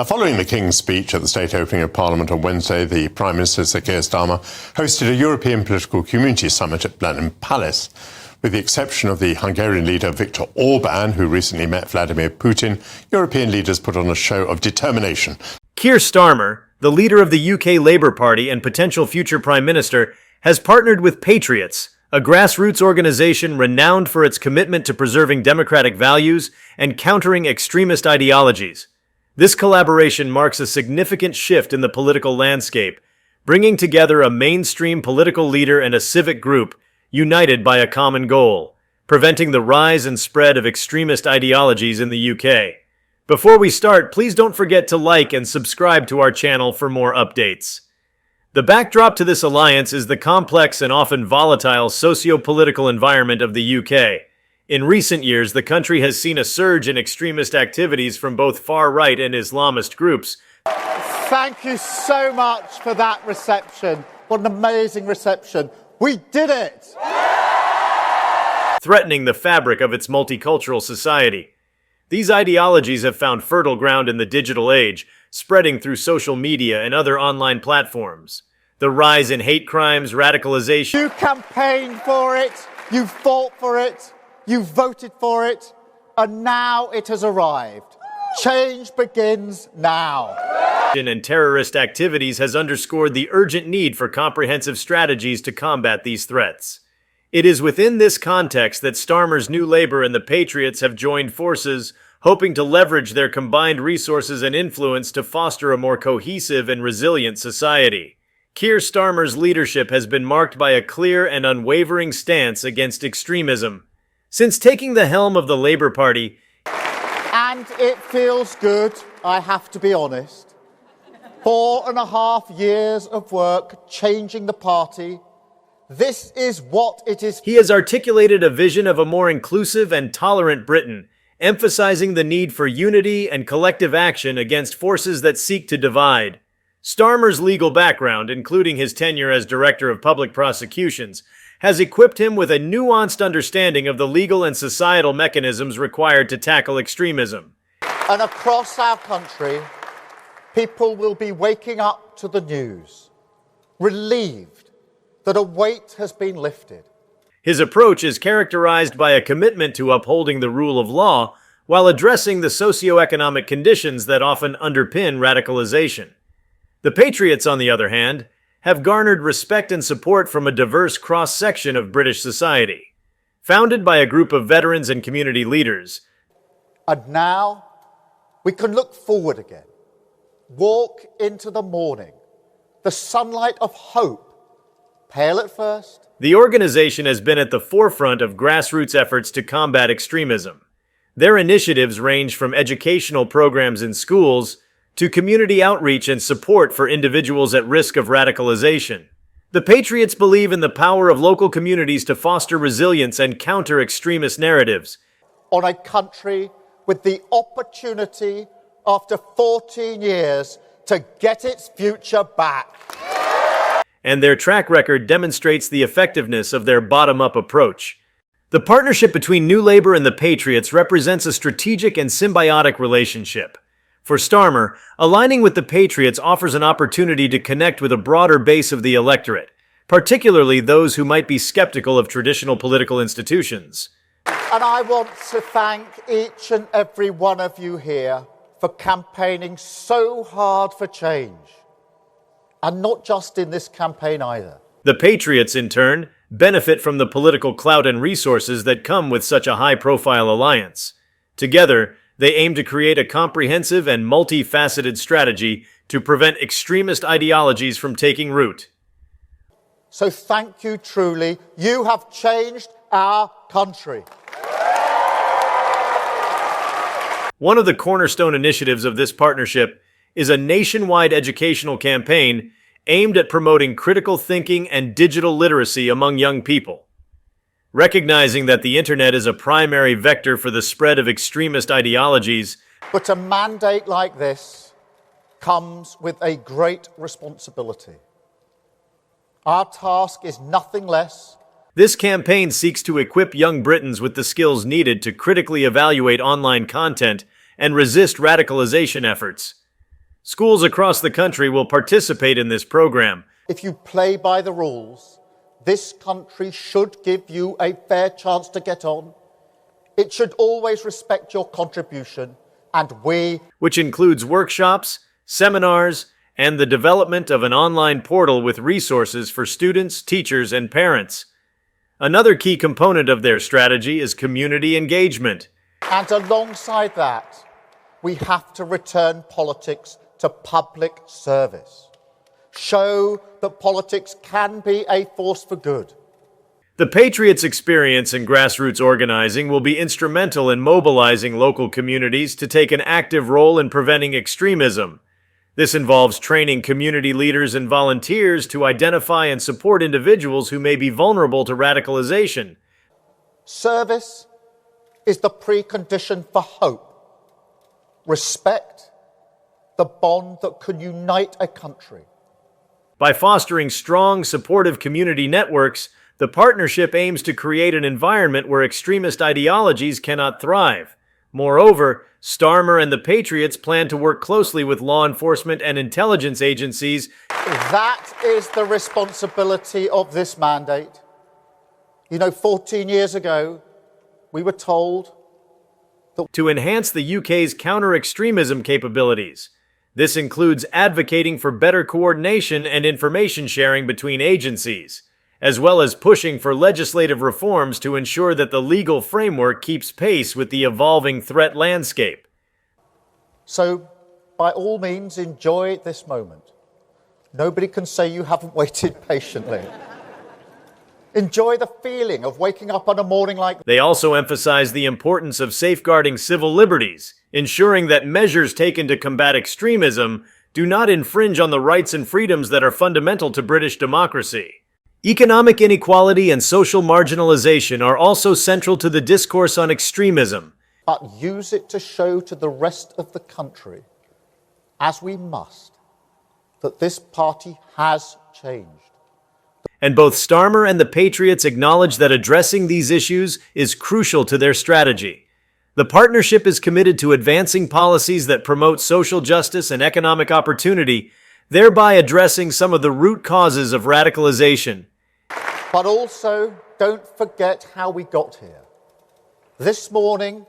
Following the King's speech at the state opening of Parliament on Wednesday, the Prime Minister, Sir Keir Starmer, hosted a European Political Community Summit at Blenheim Palace. With the exception of the Hungarian leader Viktor Orban, who recently met Vladimir Putin, European leaders put on a show of determination. Keir Starmer, the leader of the UK Labour Party and potential future Prime Minister, has partnered with Patriots, a grassroots organisation renowned for its commitment to preserving democratic values and countering extremist ideologies. This collaboration marks a significant shift in the political landscape, bringing together a mainstream political leader and a civic group united by a common goal: preventing the rise and spread of extremist ideologies in the UK. Before we start, please don't forget to like and subscribe to our channel for more updates. The backdrop to this alliance is the complex and often volatile socio-political environment of the UK. In recent years, the country has seen a surge in extremist activities from both far-right and Islamist groups. Thank you so much for that reception. What an amazing reception. We did it! Threatening the fabric of its multicultural society. These ideologies have found fertile ground in the digital age, spreading through social media and other online platforms. The rise in hate crimes, radicalization... You campaigned for it, you fought for it, you voted for it, and now it has arrived. Change begins now. And terrorist activities has underscored the urgent need for comprehensive strategies to combat these threats. It is within this context that Starmer's New Labour and the Patriots have joined forces, hoping to leverage their combined resources and influence to foster a more cohesive and resilient society. Keir Starmer's leadership has been marked by a clear and unwavering stance against extremism. Since taking the helm of the Labour Party, and it feels good, I have to be honest. 4.5 years of work changing the party. This is what it is. He has articulated a vision of a more inclusive and tolerant Britain, emphasizing the need for unity and collective action against forces that seek to divide. Starmer's legal background, including his tenure as Director of Public Prosecutions, has equipped him with a nuanced understanding of the legal and societal mechanisms required to tackle extremism. And across our country, people will be waking up to the news, relieved that a weight has been lifted. His approach is characterized by a commitment to upholding the rule of law while addressing the socio-economic conditions that often underpin radicalization. The Patriots, on the other hand, have garnered respect and support from a diverse cross-section of British society. Founded by a group of veterans and community leaders. And now, we can look forward again. Walk into the morning, the sunlight of hope, pale at first. The organization has been at the forefront of grassroots efforts to combat extremism. Their initiatives range from educational programs in schools to community outreach and support for individuals at risk of radicalization. The Patriots believe in the power of local communities to foster resilience and counter extremist narratives. On a country with the opportunity, after 14 years, to get its future back. And their track record demonstrates the effectiveness of their bottom-up approach. The partnership between New Labour and the Patriots represents a strategic and symbiotic relationship. For Starmer, aligning with the Patriots offers an opportunity to connect with a broader base of the electorate, particularly those who might be skeptical of traditional political institutions. And I want to thank each and every one of you here for campaigning so hard for change. And not just in this campaign either. The Patriots, in turn, benefit from the political clout and resources that come with such a high-profile alliance. Together, they aim to create a comprehensive and multifaceted strategy to prevent extremist ideologies from taking root. So thank you truly. You have changed our country. One of the cornerstone initiatives of this partnership is a nationwide educational campaign aimed at promoting critical thinking and digital literacy among young people. Recognizing that the internet is a primary vector for the spread of extremist ideologies. But a mandate like this comes with a great responsibility. Our task is nothing less. This campaign seeks to equip young Britons with the skills needed to critically evaluate online content and resist radicalization efforts. Schools across the country will participate in this program. If you play by the rules, this country should give you a fair chance to get on. It should always respect your contribution, and which includes workshops, seminars, and the development of an online portal with resources for students, teachers, and parents. Another key component of their strategy is community engagement. And alongside that, we have to return politics to public service. Show that politics can be a force for good. The Patriots' experience in grassroots organizing will be instrumental in mobilizing local communities to take an active role in preventing extremism. This involves training community leaders and volunteers to identify and support individuals who may be vulnerable to radicalization. Service is the precondition for hope. Respect, the bond that can unite a country. By fostering strong, supportive community networks, the partnership aims to create an environment where extremist ideologies cannot thrive. Moreover, Starmer and the Patriots plan to work closely with law enforcement and intelligence agencies. That is the responsibility of this mandate. 14 years ago, we were told to enhance the UK's counter-extremism capabilities. This includes advocating for better coordination and information sharing between agencies, as well as pushing for legislative reforms to ensure that the legal framework keeps pace with the evolving threat landscape. So, by all means, enjoy this moment. Nobody can say you haven't waited patiently. Enjoy the feeling of waking up on a morning like this. They also emphasize the importance of safeguarding civil liberties, ensuring that measures taken to combat extremism do not infringe on the rights and freedoms that are fundamental to British democracy. Economic inequality and social marginalization are also central to the discourse on extremism. But use it to show to the rest of the country, as we must, that this party has changed. And both Starmer and the Patriots acknowledge that addressing these issues is crucial to their strategy. The partnership is committed to advancing policies that promote social justice and economic opportunity, thereby addressing some of the root causes of radicalization. But also, don't forget how we got here. This morning,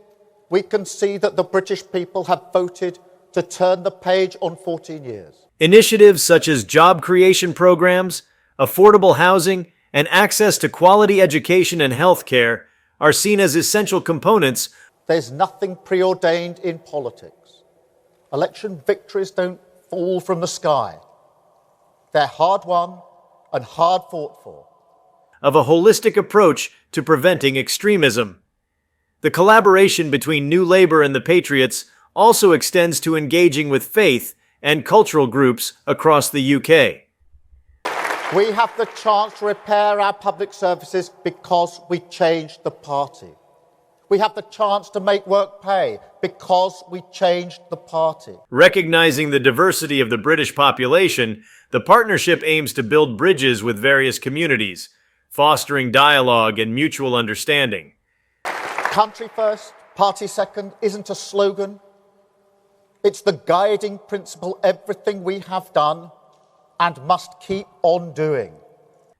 we can see that the British people have voted to turn the page on 14 years. Initiatives such as job creation programs, affordable housing, and access to quality education and health care are seen as essential components. There's nothing preordained in politics. Election victories don't fall from the sky. They're hard won and hard fought for. Of a holistic approach to preventing extremism. The collaboration between New Labour and the Patriots also extends to engaging with faith and cultural groups across the UK. We have the chance to repair our public services because we changed the party. We have the chance to make work pay because we changed the party. Recognizing the diversity of the British population, the partnership aims to build bridges with various communities, fostering dialogue and mutual understanding. Country first, party second isn't a slogan. It's the guiding principle everything we have done and must keep on doing.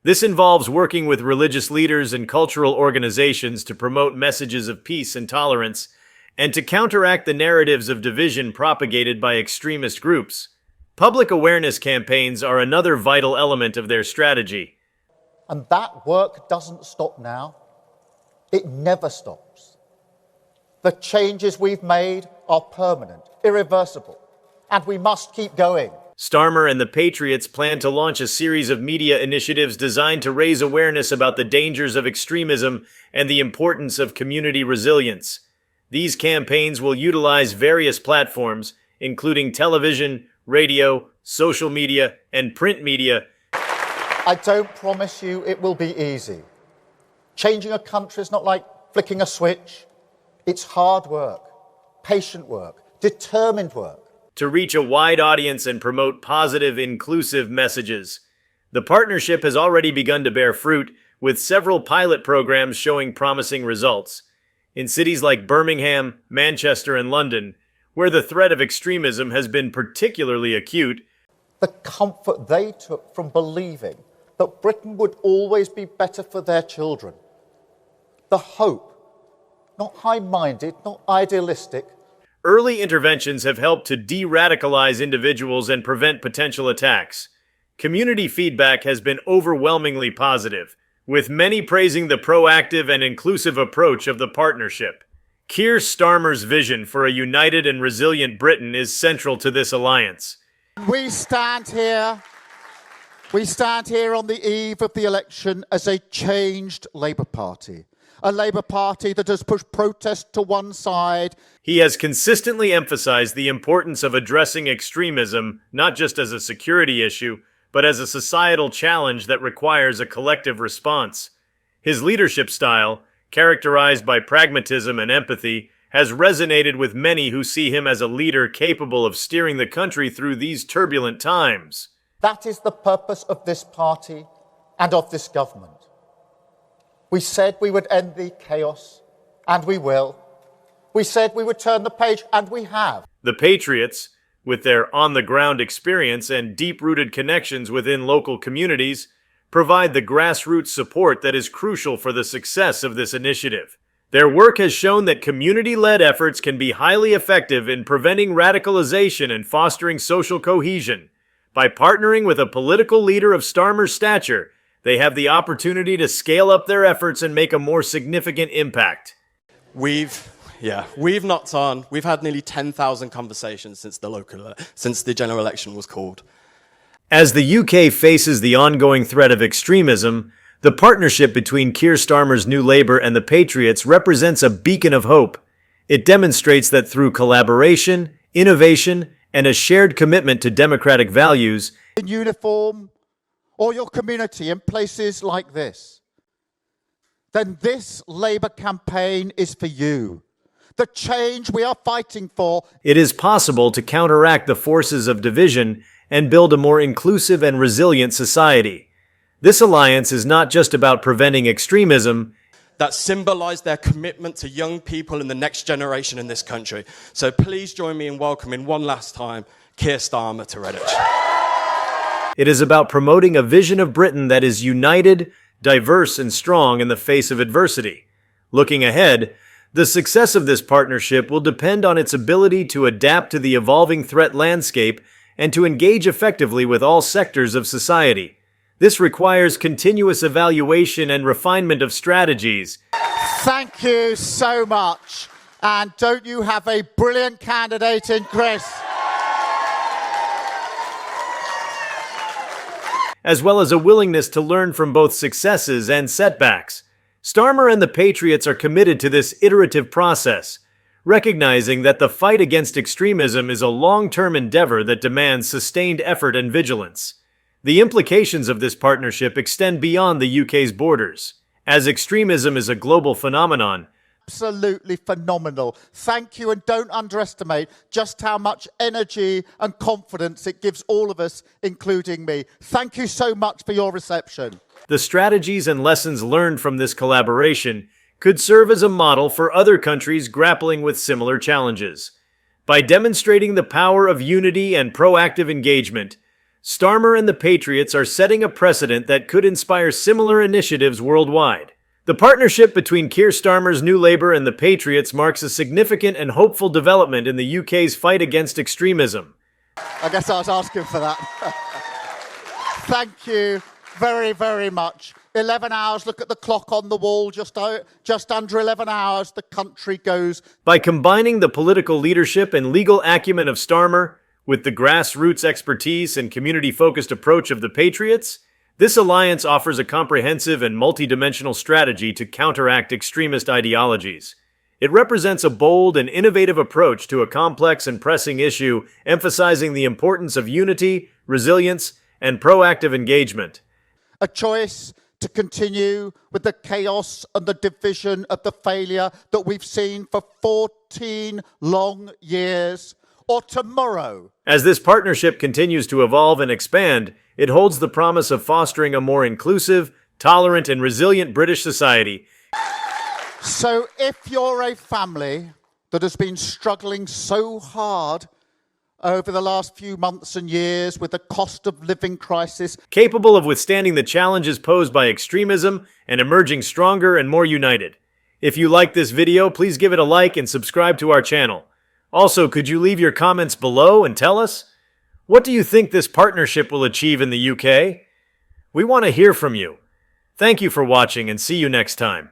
This involves working with religious leaders and cultural organizations to promote messages of peace and tolerance, and to counteract the narratives of division propagated by extremist groups. Public awareness campaigns are another vital element of their strategy. And that work doesn't stop now. It never stops. The changes we've made are permanent, irreversible, and we must keep going. Starmer and the Patriots plan to launch a series of media initiatives designed to raise awareness about the dangers of extremism and the importance of community resilience. These campaigns will utilize various platforms, including television, radio, social media, and print media. I don't promise you it will be easy. Changing a country is not like flicking a switch. It's hard work, patient work, determined work. To reach a wide audience and promote positive, inclusive messages. The partnership has already begun to bear fruit, with several pilot programs showing promising results. In cities like Birmingham, Manchester, and London, where the threat of extremism has been particularly acute. The comfort they took from believing that Britain would always be better for their children. The hope, not high-minded, not idealistic. Early interventions have helped to de-radicalize individuals and prevent potential attacks. Community feedback has been overwhelmingly positive, with many praising the proactive and inclusive approach of the partnership. Keir Starmer's vision for a united and resilient Britain is central to this alliance. We stand here on the eve of the election as a changed Labour Party. A Labour Party that has pushed protest to one side. He has consistently emphasized the importance of addressing extremism, not just as a security issue, but as a societal challenge that requires a collective response. His leadership style, characterized by pragmatism and empathy, has resonated with many who see him as a leader capable of steering the country through these turbulent times. That is the purpose of this party and of this government. We said we would end the chaos, and we will. We said we would turn the page, and we have. The Patriots, with their on-the-ground experience and deep-rooted connections within local communities, provide the grassroots support that is crucial for the success of this initiative. Their work has shown that community-led efforts can be highly effective in preventing radicalization and fostering social cohesion. By partnering with a political leader of Starmer's stature, they have the opportunity to scale up their efforts and make a more significant impact. We've had nearly 10,000 conversations since the general election was called. As the UK faces the ongoing threat of extremism, the partnership between Keir Starmer's New Labour and the Patriots represents a beacon of hope. It demonstrates that through collaboration, innovation, and a shared commitment to democratic values, in uniform, or your community in places like this, then this Labour campaign is for you. The change we are fighting for. It is possible to counteract the forces of division and build a more inclusive and resilient society. This alliance is not just about preventing extremism. That symbolise their commitment to young people and the next generation in this country. So please join me in welcoming one last time Keir Starmer to Redditch. It is about promoting a vision of Britain that is united, diverse, and strong in the face of adversity. Looking ahead, the success of this partnership will depend on its ability to adapt to the evolving threat landscape and to engage effectively with all sectors of society. This requires continuous evaluation and refinement of strategies. Thank you so much. And don't you have a brilliant candidate in Chris? As well as a willingness to learn from both successes and setbacks. Starmer and the Patriots are committed to this iterative process, recognizing that the fight against extremism is a long-term endeavor that demands sustained effort and vigilance. The implications of this partnership extend beyond the UK's borders, as extremism is a global phenomenon. Absolutely phenomenal. Thank you, and don't underestimate just how much energy and confidence it gives all of us, including me. Thank you so much for your reception. The strategies and lessons learned from this collaboration could serve as a model for other countries grappling with similar challenges. By demonstrating the power of unity and proactive engagement, Starmer and the Patriots are setting a precedent that could inspire similar initiatives worldwide. The partnership between Keir Starmer's New Labour and the Patriots marks a significant and hopeful development in the UK's fight against extremism. I guess I was asking for that. Thank you very, very much. 11 hours, look at the clock on the wall, just under 11 hours, the country goes. By combining the political leadership and legal acumen of Starmer with the grassroots expertise and community-focused approach of the Patriots, this alliance offers a comprehensive and multidimensional strategy to counteract extremist ideologies. It represents a bold and innovative approach to a complex and pressing issue, emphasizing the importance of unity, resilience, and proactive engagement. A choice to continue with the chaos and the division of the failure that we've seen for 14 long years, or tomorrow. As this partnership continues to evolve and expand, it holds the promise of fostering a more inclusive, tolerant, and resilient British society. So if you're a family that has been struggling so hard over the last few months and years with the cost of living crisis. Capable of withstanding the challenges posed by extremism and emerging stronger and more united. If you like this video, please give it a like and subscribe to our channel. Also, could you leave your comments below and tell us? What do you think this partnership will achieve in the UK? We want to hear from you. Thank you for watching and see you next time.